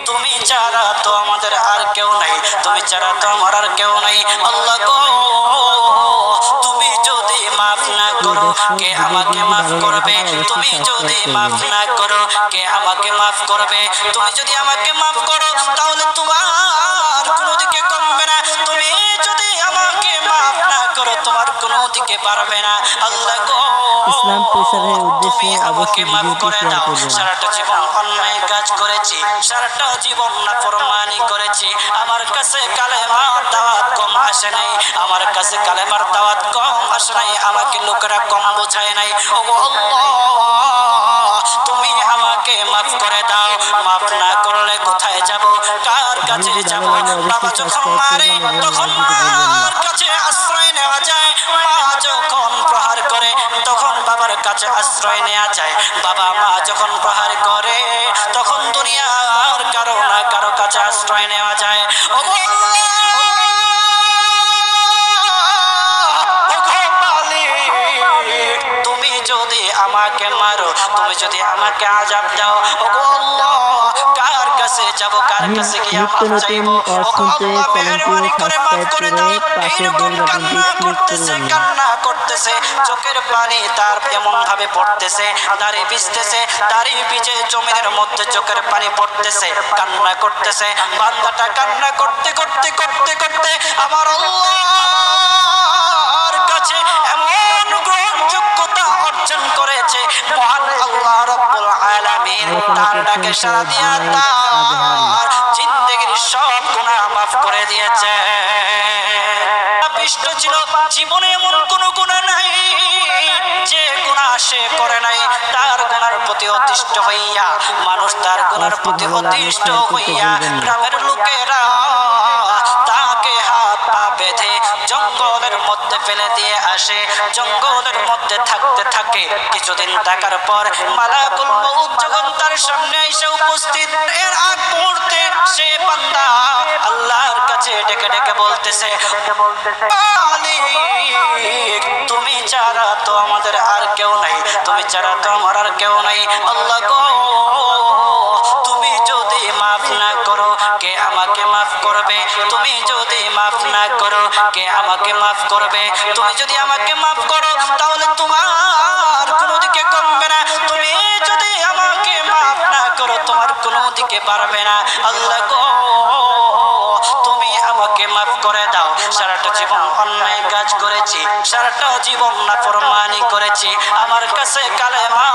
তুমি ছাড়া তো আমাদের আর কেউ নাই, তুমি ছাড়া তো আমার আর কেউ নাই। আল্লাহ গো, তুমি যদি মাফ না করো কে আমাকে মাফ করবে? তুমি যদি মাফ না করো কে আমাকে মাফ করবে? তুমি যদি আমাকে মাফ করো তাহলে তোমার কোনো দিকে কমবে না, তুমি যদি আমাকে মাফ না করো তোমার কোনো দিকে পারবে না। আল্লাহ গো, ইসলাম প্রচারের উদ্দেশ্যে তুমি আমাকে অবশ্যই মাফ ভিডিওটি করে শেয়ার দাও। করবেন। সারাটা জীবন অন্যায় কাজ করেছি, সারাটা জীবন নাফরমানি করেছি, আমার কাছে কালেমার দাওয়াত কম আসে নাই, আমার কাছে কালেমার দাওয়াত কম আসে নাই, আমাকে লোকেরা কম বোঝায় নাই। ও আল্লাহ, তুমি আমাকে মাফ করে দাও। মাফ না করলে কোথায় যাব, কার কাছে যাব? বাবা যখন মারে তখন মার কাছে আশ্রয় নেওয়া যায়, মা যখন প্রহার করে তখন বাবার কাছে আশ্রয় নেওয়া যায়, বাবা মা যখন প্রহার করে তখন দুনিয়ার কারো না কারো কাছে আশ্রয় নেওয়া যায়। ও তুমি যদি আমাকে মারো, তুমি যদি আমাকে আযাব দাও, ও আল্লাহ কার কাছে যাব, কার কাছে গিয়ে নিত্য মাফ নতুন চাইবো? ও শুনতে আল্লাহ চ্যানেলটি মেহেরবানি করে মাফ সাবস্ক্রাইব করে করে দাও। পাশের এইরকম বেল বাটনটি কান্না ক্লিক করতেছে, করুন। কান্না করতেছে, চোখের পানি তার এমন ভাবে পড়তেছে, দাড়ি ভিজতেছে, দাড়ি ভিজে জমিনের মধ্যে চোখের পানি পড়তেছে, কান্না করতেছে। বান্দাটা কান্না করতে করতে করতে করতে আমার আল্লাহর কাছে এমন গ্রহণযোগ্যতা অর্জন করেছে, মহান আল্লাহ রাব্বুল আলামিন তার ডাকে সাড়া দিয়া তার জিন্দেগির সব গুনাহ মাফ করে দিয়েছে। পাপিষ্ঠ ছিল, জীবনে এমন কোন গুনাহ নাই যে গুনাহ সে করে নাই। তার গুনার প্রতি অতিষ্ঠ হইয়া, মানুষ তার গুনার প্রতি অতিষ্ঠ হইয়া গ্রামের লোকেরা তাকে হাত পা বেঁধে জঙ্গলের মধ্যে ফেলে দিয়ে আসে। জঙ্গলের মধ্যে থাকতে থাকে, কিছুদিন থাকার পর মালাকুল মউত যখন তার সামনে এসে উপস্থিত, এর আগ মুহূর্তে সে বান্দা আল্লাহর কাছে ডেকে ডেকে বলতেছে, মালিক তুমি ছাড়া তো আমাদের আর কেউ নাই, তুমি ছাড়া তো আমার আর কেউ নাই। আল্লাহ গো, তুমি যদি মাফ না করো কে আমাকে মাফ করবে? তুমি যদি মাফ না করো কে আমাকে মাফ করবে? তুমি যদি আমাকে মাফ করো তাহলে তোমার কোনো দিকে কমবে না, তুমি যদি আমাকে মাফ না করো তোমার কোনো দিকে পারবে না। আল্লাহ গো, তুমি আমাকে মাফ করে দাও। সারাটা জীবন অন্যায় কাজ করেছি, সারাটা জীবন নাফরমানি করেছি, আমার কাছে কালেমা